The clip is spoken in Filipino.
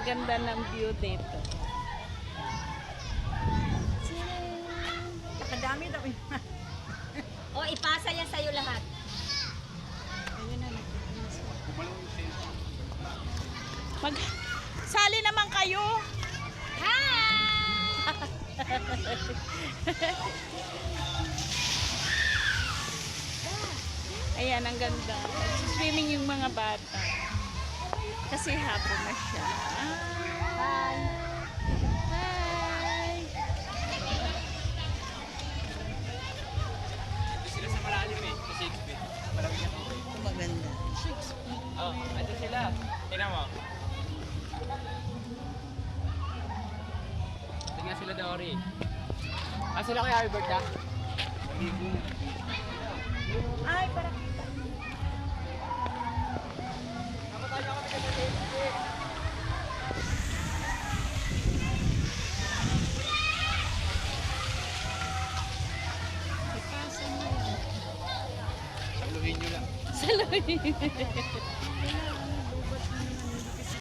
ganda ng view dito. Nakadami daw. O, ipasa yan sa'yo lahat. Ayun na. Sali naman kayo. Ayan, ang ganda. Swimming yung mga bata. Kasi hapon na siya. Hi. Hi! Ito sila sa malalim eh. Sa 6 feet. Malamig na tubig. Ito maganda. Oh, ito sila. Tingnan mo. Tingnan sila Dory. Sila kay Albert ha? Ay, para Saluhin nyo lang. Saluhin.